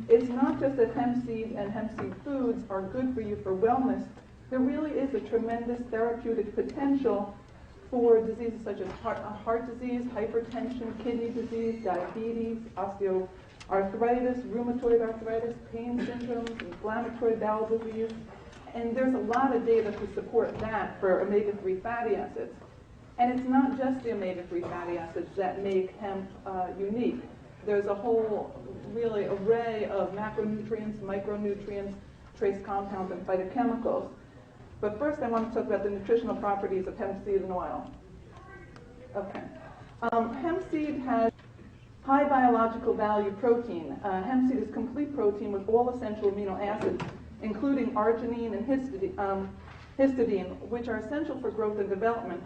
It's not just that hemp seed and hemp seed foods are good for you for wellness. There really is a tremendous therapeutic potential for diseases such as heart disease, hypertension, kidney disease, diabetes, osteoarthritis, rheumatoid arthritis, pain syndromes, inflammatory bowel disease. And there's a lot of data to support that for omega-3 fatty acids. And it's not just the omega-3 fatty acids that make hemp unique. There's a whole really array of macronutrients, micronutrients, trace compounds, and phytochemicals. But first I want to talk about the nutritional properties of hemp seed and oil. Okay. Hemp seed has high biological value protein. Hemp seed is complete protein with all essential amino acids, including arginine and histidine, which are essential for growth and development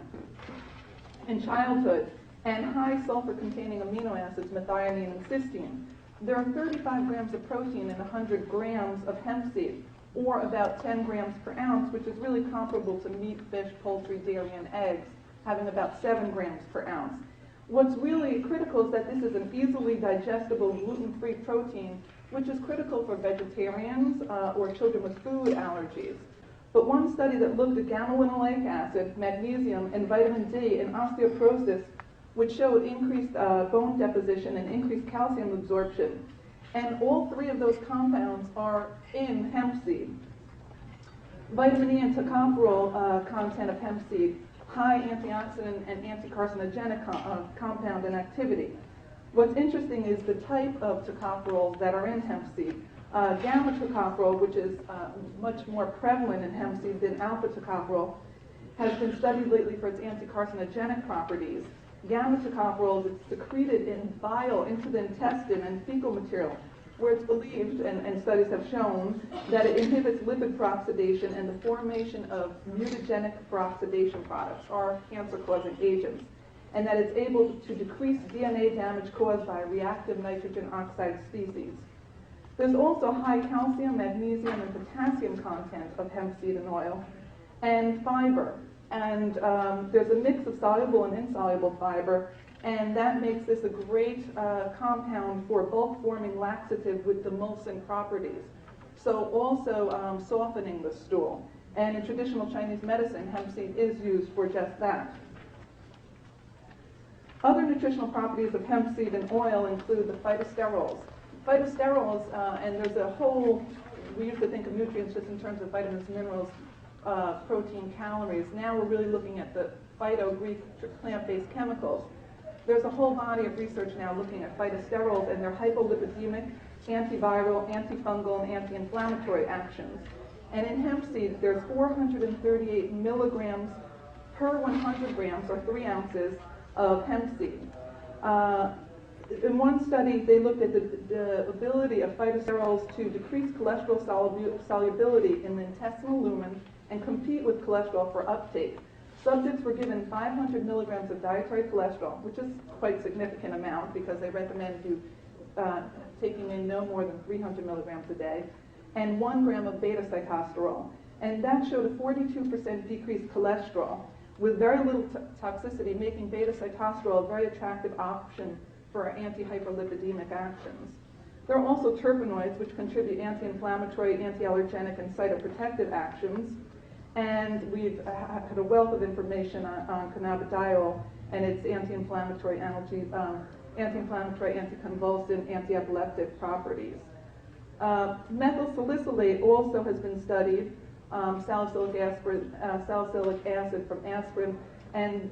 in childhood, and high sulfur-containing amino acids, methionine and cysteine. There are 35 grams of protein in 100 grams of hemp seed, or about 10 grams per ounce, which is really comparable to meat, fish, poultry, dairy, and eggs, having about 7 grams per ounce. What's really critical is that this is an easily digestible gluten-free protein, which is critical for vegetarians or children with food allergies. But one study that looked at gamma-linolenic acid, magnesium, and vitamin D in osteoporosis, which showed increased bone deposition and increased calcium absorption. And all three of those compounds are in hemp seed. Vitamin E and tocopherol content of hemp seed, high antioxidant and anti-carcinogenic compound and activity. What's interesting is the type of tocopherols that are in hemp seed. Gamma tocopherol, which is much more prevalent in hemp seed than alpha tocopherol, has been studied lately for its anti-carcinogenic properties. Gamma tocopherol is secreted in bile into the intestine and fecal material, where it's believed, and studies have shown, that it inhibits lipid peroxidation and the formation of mutagenic peroxidation products, or cancer-causing agents, and that it's able to decrease DNA damage caused by reactive nitrogen oxide species. There's also high calcium, magnesium, and potassium content of hemp seed and oil, and fiber. And there's a mix of soluble and insoluble fiber, and that makes this a great compound for bulk-forming laxative with demulcent properties. So also softening the stool. And in traditional Chinese medicine, hemp seed is used for just that. Other nutritional properties of hemp seed and oil include the phytosterols. Phytosterols, and there's a whole, we used to think of nutrients just in terms of vitamins, minerals, protein, calories. Now we're really looking at the phyto-Greek plant-based chemicals. There's a whole body of research now looking at phytosterols and their hypolipidemic, antiviral, antifungal, and anti-inflammatory actions. And in hemp seed, there's 438 milligrams per 100 grams, or 3 ounces, of hemp seed. In one study, they looked at the ability of phytosterols to decrease cholesterol solubility in the intestinal lumen and compete with cholesterol for uptake. Subjects were given 500 milligrams of dietary cholesterol, which is quite a significant amount because they recommend you taking in no more than 300 milligrams a day, and 1 gram of beta-cytosterol. And that showed a 42% decreased cholesterol with very little toxicity, making beta-cytosterol a very attractive option for anti-hyperlipidemic actions. There are also terpenoids, which contribute anti-inflammatory, anti-allergenic, and cytoprotective actions. And we've had a wealth of information on cannabidiol and its anti-inflammatory, anticonvulsant, anti-epileptic properties. Methyl salicylate also has been studied, salicylic acid from aspirin, and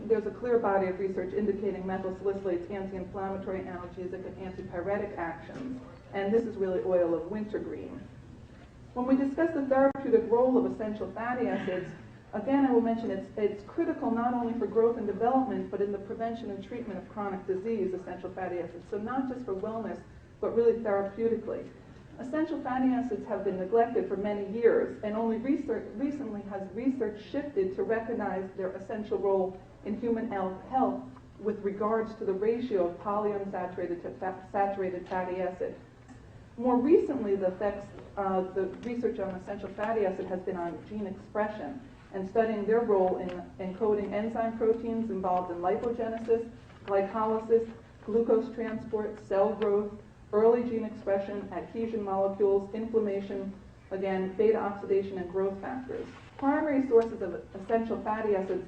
there's a clear body of research indicating methyl salicylate's anti-inflammatory, analgesic, and antipyretic actions. And this is really oil of wintergreen. When we discuss the therapeutic role of essential fatty acids, again I will mention it's critical not only for growth and development, but in the prevention and treatment of chronic disease, essential fatty acids. So not just for wellness, but really therapeutically. Essential fatty acids have been neglected for many years, and only recently has research shifted to recognize their essential role in human health with regards to the ratio of polyunsaturated to saturated fatty acid. More recently, the research on essential fatty acid has been on gene expression and studying their role in encoding enzyme proteins involved in lipogenesis, glycolysis, glucose transport, cell growth, early gene expression, adhesion molecules, inflammation, again, beta oxidation and growth factors. Primary sources of essential fatty acids,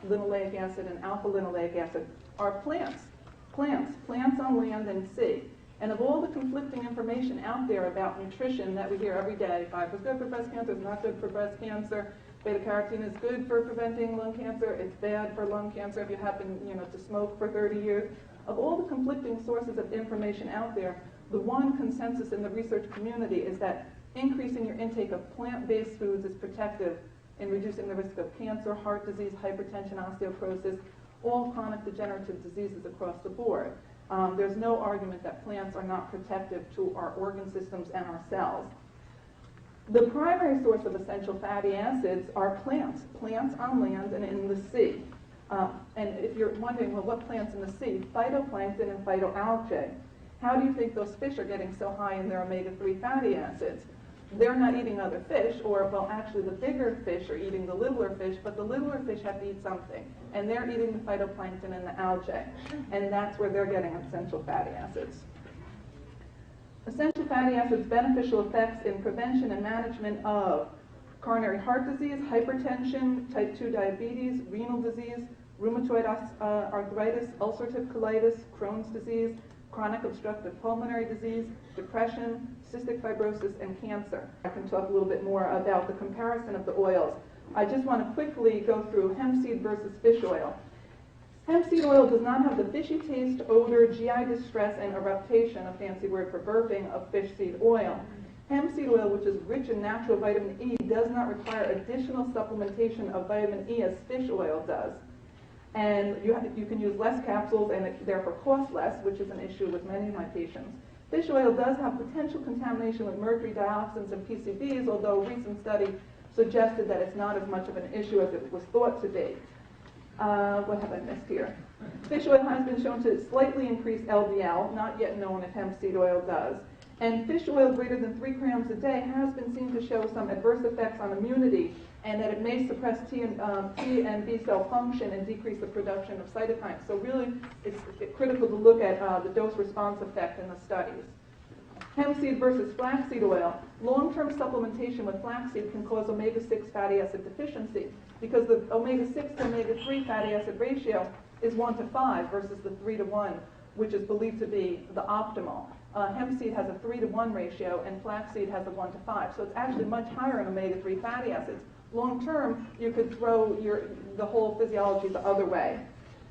linoleic acid and alpha-linoleic acid, are plants. Plants on land and sea. And of all the conflicting information out there about nutrition that we hear every day, fiber is good for breast cancer, it's not good for breast cancer, beta-carotene is good for preventing lung cancer, it's bad for lung cancer if you happen to smoke for 30 years. Of all the conflicting sources of information out there, the one consensus in the research community is that increasing your intake of plant-based foods is protective in reducing the risk of cancer, heart disease, hypertension, osteoporosis, all chronic degenerative diseases across the board. There's no argument that plants are not protective to our organ systems and our cells. The primary source of essential fatty acids are plants on land and in the sea. And if you're wondering, well, what plants in the sea? Phytoplankton and phytoalgae. How do you think those fish are getting so high in their omega-3 fatty acids? They're not eating other fish, or, well, actually the bigger fish are eating the littler fish, but the littler fish have to eat something. And they're eating the phytoplankton and the algae. And that's where they're getting essential fatty acids. Essential fatty acids' beneficial effects in prevention and management of coronary heart disease, hypertension, type 2 diabetes, renal disease, rheumatoid arthritis, ulcerative colitis, Crohn's disease, chronic obstructive pulmonary disease, depression, cystic fibrosis, and cancer. I can talk a little bit more about the comparison of the oils. I just want to quickly go through hemp seed versus fish oil. Hemp seed oil does not have the fishy taste, odor, GI distress, and eruption, a fancy word for burping, of fish seed oil. Hemp seed oil, which is rich in natural vitamin E, does not require additional supplementation of vitamin E as fish oil does. And you can use less capsules and it therefore costs less, which is an issue with many of my patients. Fish oil does have potential contamination with mercury dioxins and PCBs, although a recent study suggested that it's not as much of an issue as it was thought to be. What have I missed here? Fish oil has been shown to slightly increase LDL, not yet known if hemp seed oil does. And fish oil greater than 3 grams a day has been seen to show some adverse effects on immunity, and that it may suppress T and B cell function and decrease the production of cytokines. So really, it's critical to look at the dose-response effect in the studies. Hemp seed versus flaxseed oil. Long-term supplementation with flaxseed can cause omega-6 fatty acid deficiency because the omega-6 to omega-3 fatty acid ratio is 1 to 5 versus the 3 to 1, which is believed to be the optimal. Hemp seed has a 3 to 1 ratio and flaxseed has a 1 to 5. So it's actually much higher in omega-3 fatty acids. Long term, you could throw the whole physiology the other way.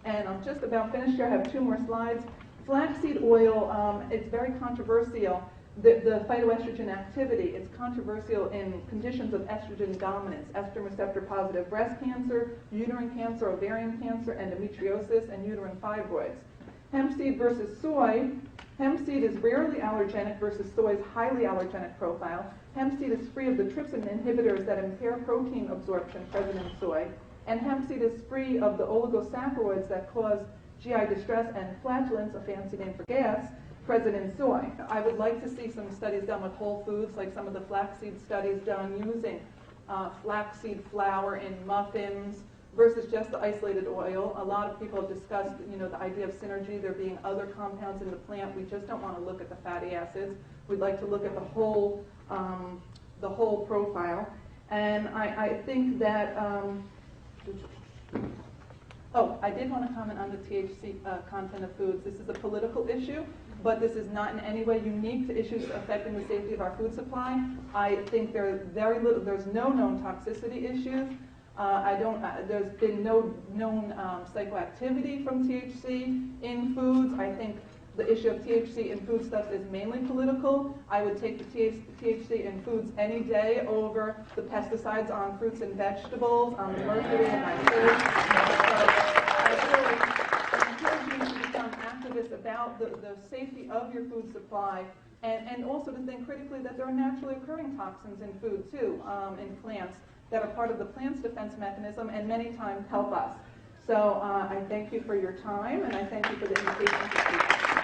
And I'm just about finished here. I have 2 more slides. Flaxseed oil, it's very controversial. The phytoestrogen activity, it's controversial in conditions of estrogen dominance, estrogen receptor positive breast cancer, uterine cancer, ovarian cancer, endometriosis, and uterine fibroids. Hemp seed versus soy. Hemp seed is rarely allergenic versus soy's highly allergenic profile. Hemp seed is free of the trypsin inhibitors that impair protein absorption present in soy. And hemp seed is free of the oligosaccharides that cause GI distress and flatulence, a fancy name for gas, present in soy. I would like to see some studies done with whole foods, like some of the flaxseed studies done using flaxseed flour in muffins versus just the isolated oil. A lot of people have discussed, the idea of synergy, there being other compounds in the plant. We just don't want to look at the fatty acids. We'd like to look at the whole profile. And I think that, I did want to comment on the THC content of foods. This is a political issue, but this is not in any way unique to issues affecting the safety of our food supply. I think there's no known toxicity issues. There's been no known psychoactivity from THC in foods. I think the issue of THC in foodstuffs is mainly political. I would take the THC in foods any day over the pesticides on fruits and vegetables, on the mercury in my food. I encourage you to become activists about the safety of your food supply, and also to think critically that there are naturally occurring toxins in food too, in plants, that are part of the plant's defense mechanism and many times help us. So I thank you for your time, and I thank you for the invitation to speak.